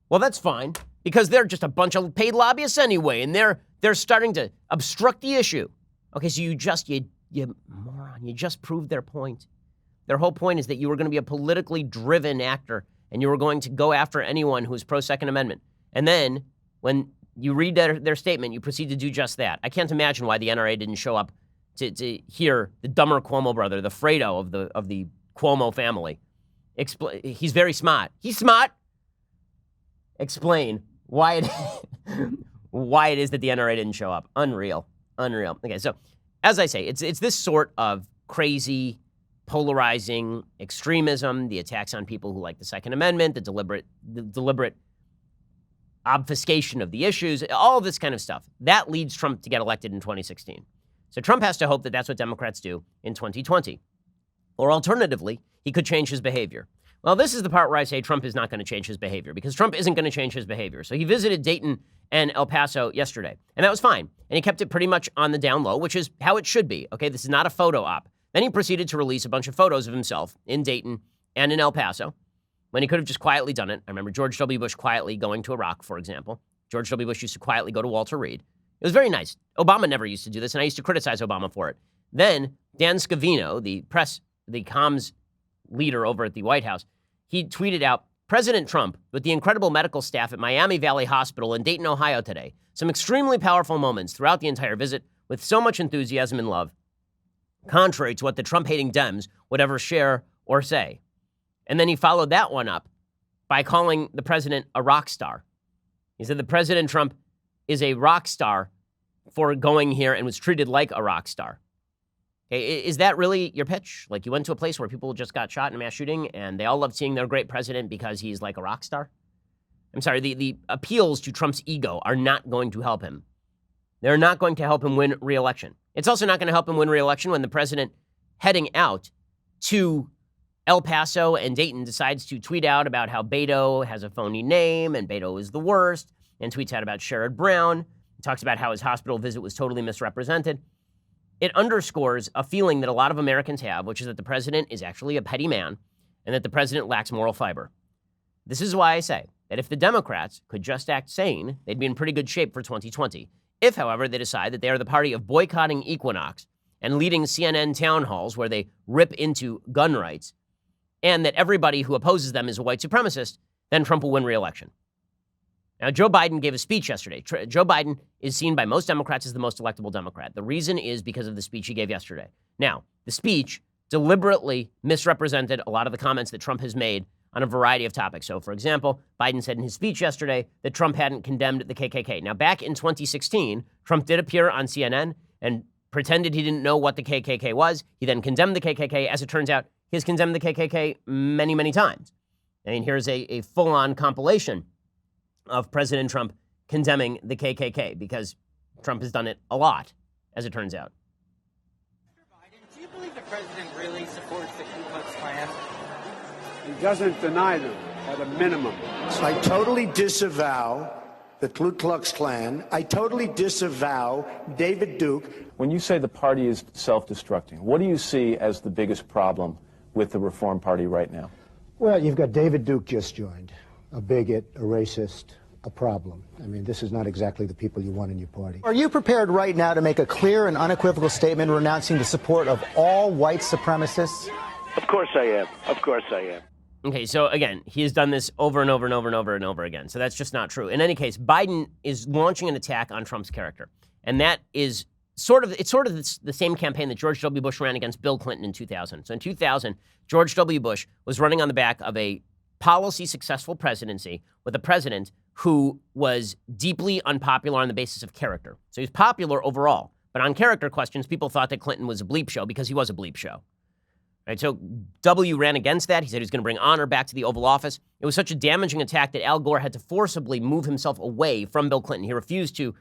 A: Well, that's fine, because they're just a bunch of paid lobbyists anyway, and they're starting to obstruct the issue. Okay, so you moron, you just proved their point. Their whole point is that you were going to be a politically driven actor, and you were going to go after anyone who is pro-Second Amendment. And then, when you read their statement, you proceed to do just that. I can't imagine why the NRA didn't show up to hear the dumber Cuomo brother, the Fredo of the Cuomo family. He's very smart. He's smart. Explain why it is that the NRA didn't show up. Unreal. Okay, so as I say, it's this sort of crazy, polarizing extremism, the attacks on people who like the Second Amendment, the deliberate obfuscation of the issues, all of this kind of stuff. That leads Trump to get elected in 2016. So Trump has to hope that that's what Democrats do in 2020. Or alternatively, he could change his behavior. Well, this is the part where I say Trump is not going to change his behavior, because Trump isn't going to change his behavior. So he visited Dayton and El Paso yesterday, and that was fine. And he kept it pretty much on the down low, which is how it should be. Okay, this is not a photo op. Then he proceeded to release a bunch of photos of himself in Dayton and in El Paso, when he could have just quietly done it. I remember George W. Bush quietly going to Iraq, for example. George W. Bush used to quietly go to Walter Reed. It was very nice. Obama never used to do this, and I used to criticize Obama for it. Then Dan Scavino, the comms leader over at the White House, he tweeted out, President Trump, with the incredible medical staff at Miami Valley Hospital in Dayton, Ohio today, some extremely powerful moments throughout the entire visit with so much enthusiasm and love, contrary to what the Trump-hating Dems would ever share or say. And then he followed that one up by calling the president a rock star. He said the President Trump is a rock star for going here and was treated like a rock star. Okay, is that really your pitch? Like, you went to a place where people just got shot in a mass shooting and they all loved seeing their great president because he's like a rock star? I'm sorry, the appeals to Trump's ego are not going to help him. They're not going to help him win re-election. It's also not going to help him win re-election when the president heading out to El Paso and Dayton decides to tweet out about how Beto has a phony name and Beto is the worst, and tweets out about Sherrod Brown, talks about how his hospital visit was totally misrepresented. It underscores a feeling that a lot of Americans have, which is that the president is actually a petty man and that the president lacks moral fiber. This is why I say that if the Democrats could just act sane, they'd be in pretty good shape for 2020. If, however, they decide that they are the party of boycotting Equinox and leading CNN town halls where they rip into gun rights, and that everybody who opposes them is a white supremacist, then Trump will win re-election. Now, Joe Biden gave a speech yesterday. Joe Biden is seen by most Democrats as the most electable Democrat. The reason is because of the speech he gave yesterday. Now, the speech deliberately misrepresented a lot of the comments that Trump has made on a variety of topics. So, for example, Biden said in his speech yesterday that Trump hadn't condemned the KKK. Now, back in 2016, Trump did appear on CNN and pretended he didn't know what the KKK was. He then condemned the KKK. As it turns out, he has condemned the KKK many, many times. I mean, here's a full-on compilation of President Trump condemning the KKK, because Trump has done it a lot, as it turns out.
F: Mr. Biden, do you believe the president really supports the Ku Klux Klan?
G: He doesn't deny them, at a minimum.
H: I totally disavow the Ku Klux Klan. I totally disavow David Duke.
I: When you say the party is self-destructing, what do you see as the biggest problem with the Reform Party right now?
J: Well, you've got David Duke just joined, a bigot, a racist, a problem. I mean, this is not exactly the people you want in your party.
K: Are you prepared right now to make a clear and unequivocal statement renouncing the support of all white supremacists?
H: Of course I am. Of course I am.
A: Okay, so again, he has done this over and over and over and over and over again. So that's just not true. In any case, Biden is launching an attack on Trump's character. And that is it's sort of the same campaign that George W. Bush ran against Bill Clinton in 2000. So in 2000, George W. Bush was running on the back of a policy successful presidency with a president who was deeply unpopular on the basis of character. So he was popular overall, but on character questions, people thought that Clinton was a bleep show because he was a bleep show. Right, so W ran against that. He said he was going to bring honor back to the Oval Office. It was such a damaging attack that Al Gore had to forcibly move himself away from Bill Clinton. He refused to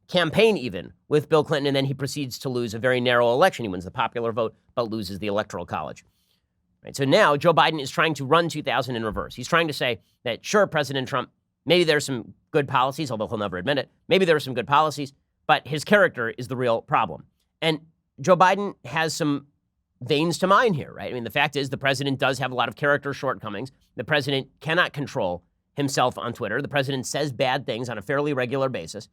A: campaign even with Bill Clinton, and then he proceeds to lose a very narrow election. He wins the popular vote, but loses the Electoral College. Right, so now Joe Biden is trying to run 2000 in reverse. He's trying to say that, sure, President Trump, maybe there's some good policies, although he'll never admit it. Maybe there are some good policies, but his character is the real problem. And Joe Biden has some veins to mine here, right? I mean, the fact is the president does have a lot of character shortcomings. The president cannot control himself on Twitter. The president says bad things on a fairly regular basis.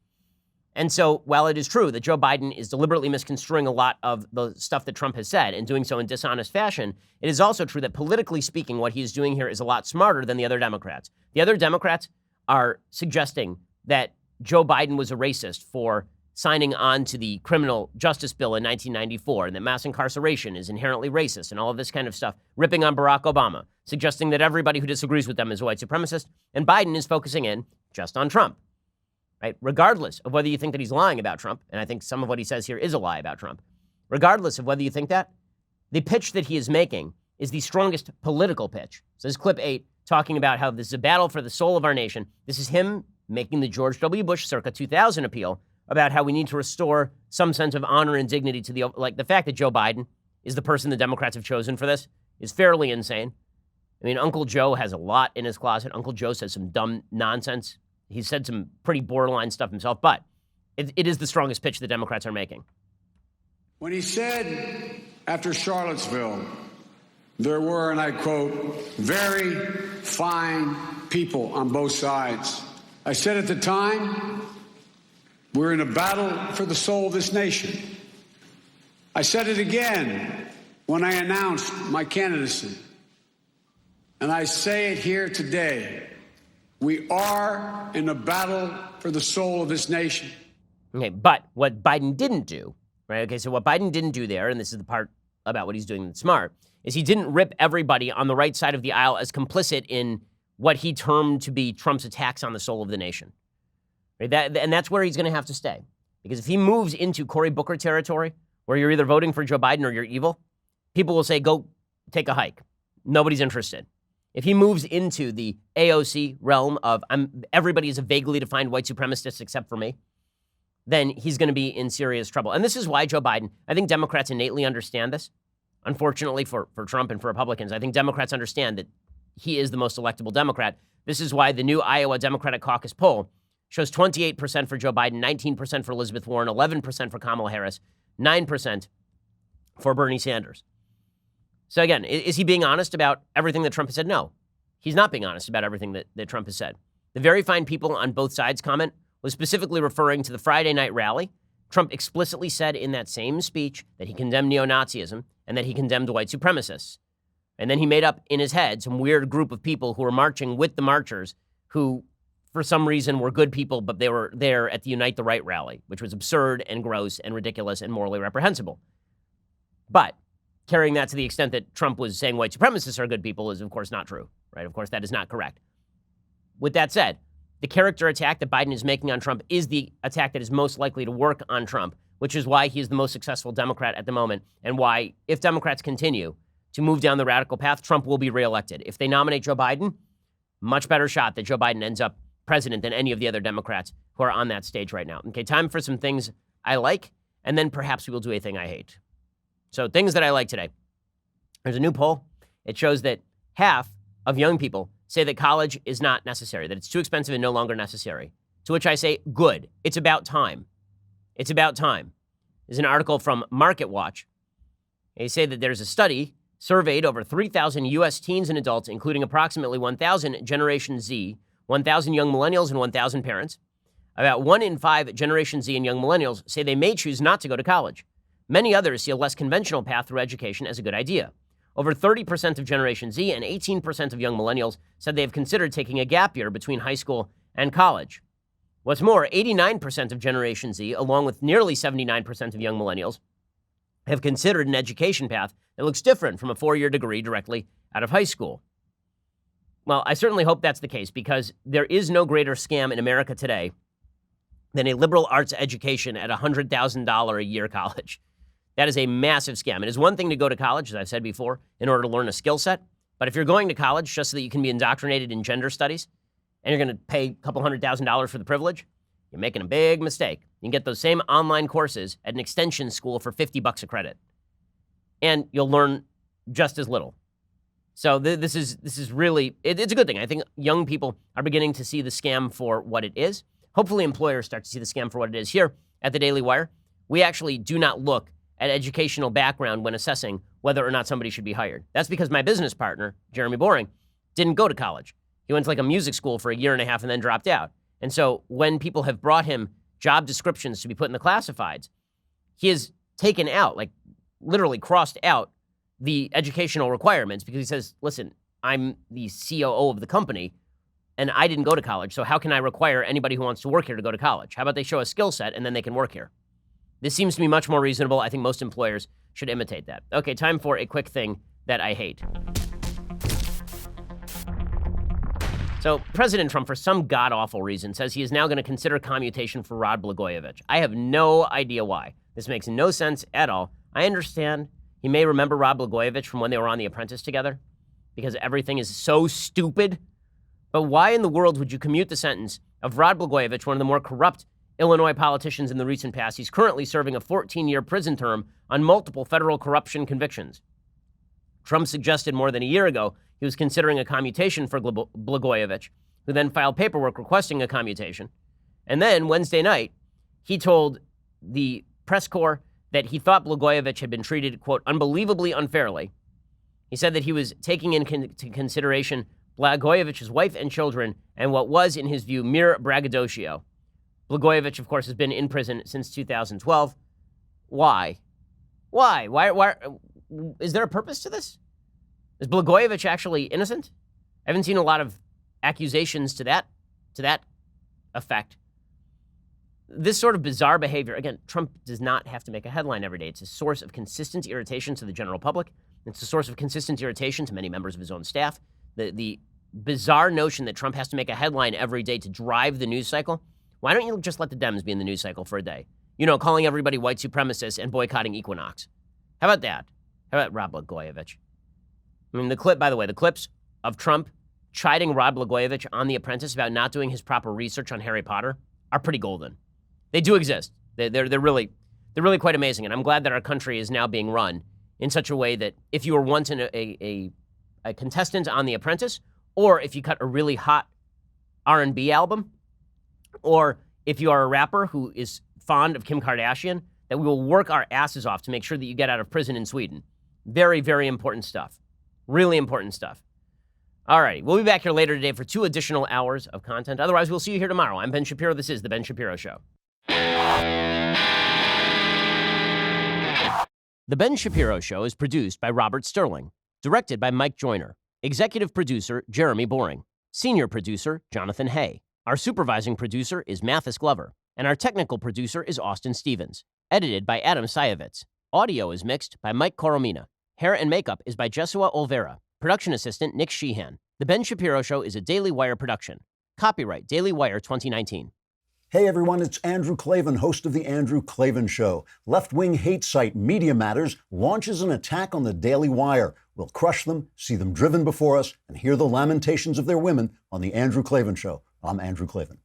A: And so while it is true that Joe Biden is deliberately misconstruing a lot of the stuff that Trump has said and doing so in dishonest fashion, it is also true that politically speaking, what he's doing here is a lot smarter than the other Democrats. The other Democrats are suggesting that Joe Biden was a racist for signing on to the criminal justice bill in 1994 and that mass incarceration is inherently racist and all of this kind of stuff, ripping on Barack Obama, suggesting that everybody who disagrees with them is a white supremacist, and Biden is focusing in just on Trump, right? Regardless of whether you think that he's lying about Trump, and I think some of what he says here is a lie about Trump, regardless of whether you think that, the pitch that he is making is the strongest political pitch. So this is clip 8 talking about how this is a battle for the soul of our nation. This is him making the George W. Bush circa 2000 appeal about how we need to restore some sense of honor and dignity to the fact that Joe Biden is the person the Democrats have chosen for this is fairly insane. I mean, Uncle Joe has a lot in his closet. Uncle Joe says some dumb nonsense. He's said some pretty borderline stuff himself, but it is the strongest pitch the Democrats are making.
G: When he said after Charlottesville, there were, and I quote, very fine people on both sides. I said at the time, we're in a battle for the soul of this nation. I said it again when I announced my candidacy. And I say it here today. We are in a battle for the soul of this nation.
A: Okay, but what Biden didn't do, right? Okay, so what Biden didn't do there, and this is the part about what he's doing that's smart, is he didn't rip everybody on the right side of the aisle as complicit in what he termed to be Trump's attacks on the soul of the nation. Right? And that's where he's going to have to stay. Because if he moves into Cory Booker territory, where you're either voting for Joe Biden or you're evil, people will say, go take a hike. Nobody's interested. If he moves into the AOC realm of everybody is a vaguely defined white supremacist except for me, then he's going to be in serious trouble. And this is why Joe Biden, I think Democrats innately understand this. Unfortunately for Trump and for Republicans, I think Democrats understand that he is the most electable Democrat. This is why the new Iowa Democratic Caucus poll shows 28% for Joe Biden, 19% for Elizabeth Warren, 11% for Kamala Harris, 9% for Bernie Sanders. So again, is he being honest about everything that Trump has said? No, he's not being honest about everything that Trump has said. The very fine people on both sides comment was specifically referring to the Friday night rally. Trump explicitly said in that same speech that he condemned neo-Nazism and that he condemned white supremacists. And then he made up in his head some weird group of people who were marching with the marchers who, for some reason, were good people, but they were there at the Unite the Right rally, which was absurd and gross and ridiculous and morally reprehensible. But carrying that to the extent that Trump was saying white supremacists are good people is, of course, not true, right? Of course, that is not correct. With that said, the character attack that Biden is making on Trump is the attack that is most likely to work on Trump, which is why he is the most successful Democrat at the moment, and why, if Democrats continue to move down the radical path, Trump will be reelected. If they nominate Joe Biden, much better shot that Joe Biden ends up president than any of the other Democrats who are on that stage right now. Okay, time for some things I like, and then perhaps we will do a thing I hate. So things that I like today. There's a new poll. It shows that half of young people say that college is not necessary, that it's too expensive and no longer necessary. To which I say, good. It's about time. It's about time. There's an article from MarketWatch. They say that there's a study surveyed over 3,000 U.S. teens and adults, including approximately 1,000 Generation Z, 1,000 young millennials, and 1,000 parents. About 1 in 5 Generation Z and young millennials say they may choose not to go to college. Many others see a less conventional path through education as a good idea. Over 30% of Generation Z and 18% of young millennials said they have considered taking a gap year between high school and college. What's more, 89% of Generation Z, along with nearly 79% of young millennials, have considered an education path that looks different from a 4-year degree directly out of high school. Well, I certainly hope that's the case, because there is no greater scam in America today than a liberal arts education at $100,000 a year college. That is a massive scam. It is one thing to go to college, as I've said before, in order to learn a skill set. But if you're going to college just so that you can be indoctrinated in gender studies, and you're going to pay a couple $100,000 for the privilege, you're making a big mistake. You can get those same online courses at an extension school for $50 a credit, and you'll learn just as little. So this is really, it's a good thing. I think young people are beginning to see the scam for what it is. Hopefully employers start to see the scam for what it is. Here at the Daily Wire, we actually do not look at educational background when assessing whether or not somebody should be hired. That's because my business partner, Jeremy Boring, didn't go to college. He went to like a music school for a year and a half and then dropped out. And so when people have brought him job descriptions to be put in the classifieds, he has taken out, like literally crossed out the educational requirements, because he says, listen, I'm the COO of the company and I didn't go to college. So how can I require anybody who wants to work here to go to college? How about they show a skill set and then they can work here? This seems to be much more reasonable. I think most employers should imitate that. Okay, time for a quick thing that I hate. So President Trump, for some god-awful reason, says he is now going to consider commutation for Rod Blagojevich. I have no idea why. This makes no sense at all. I understand he may remember Rod Blagojevich from when they were on The Apprentice together, because everything is so stupid. But why in the world would you commute the sentence of Rod Blagojevich, one of the more corrupt Illinois politicians in the recent past? He's currently serving a 14-year prison term on multiple federal corruption convictions. Trump suggested more than a year ago he was considering a commutation for Blagojevich, who then filed paperwork requesting a commutation. And then Wednesday night, he told the press corps that he thought Blagojevich had been treated, quote, unbelievably unfairly. He said that he was taking into consideration Blagojevich's wife and children and what was, in his view, mere braggadocio. Blagojevich, of course, has been in prison since 2012. Why? Why? Is there a purpose to this? Is Blagojevich actually innocent? I haven't seen a lot of accusations to that effect. This sort of bizarre behavior, again, Trump does not have to make a headline every day. It's a source of consistent irritation to the general public. It's a source of consistent irritation to many members of his own staff. The bizarre notion that Trump has to make a headline every day to drive the news cycle. Why don't you just let the Dems be in the news cycle for a day? You know, calling everybody white supremacists and boycotting Equinox. How about that? How about Rod Blagojevich? I mean, the clips of Trump chiding Rod Blagojevich on The Apprentice about not doing his proper research on Harry Potter are pretty golden. They do exist. They're really quite amazing. And I'm glad that our country is now being run in such a way that if you were once a contestant on The Apprentice, or if you cut a really hot R&B album, or if you are a rapper who is fond of Kim Kardashian, that we will work our asses off to make sure that you get out of prison in Sweden. Very, very important stuff. Really important stuff. All right, we'll be back here later today for 2 additional hours of content. Otherwise, we'll see you here tomorrow. I'm Ben Shapiro. This is The Ben Shapiro Show. The Ben Shapiro Show is produced by Robert Sterling, directed by Mike Joyner, executive producer Jeremy Boring, senior producer Jonathan Hay. Our supervising producer is Mathis Glover, and our technical producer is Austin Stevens, edited by Adam Sayevitz. Audio is mixed by Mike Coromina. Hair and makeup is by Jesua Olvera. Production assistant Nick Sheehan. The Ben Shapiro Show is a Daily Wire production. Copyright Daily Wire 2019.
L: Hey everyone, it's Andrew Klavan, host of The Andrew Klavan Show. Left-wing hate site Media Matters launches an attack on the Daily Wire. We'll crush them, see them driven before us, and hear the lamentations of their women on The Andrew Klavan Show. I'm Andrew Klavan.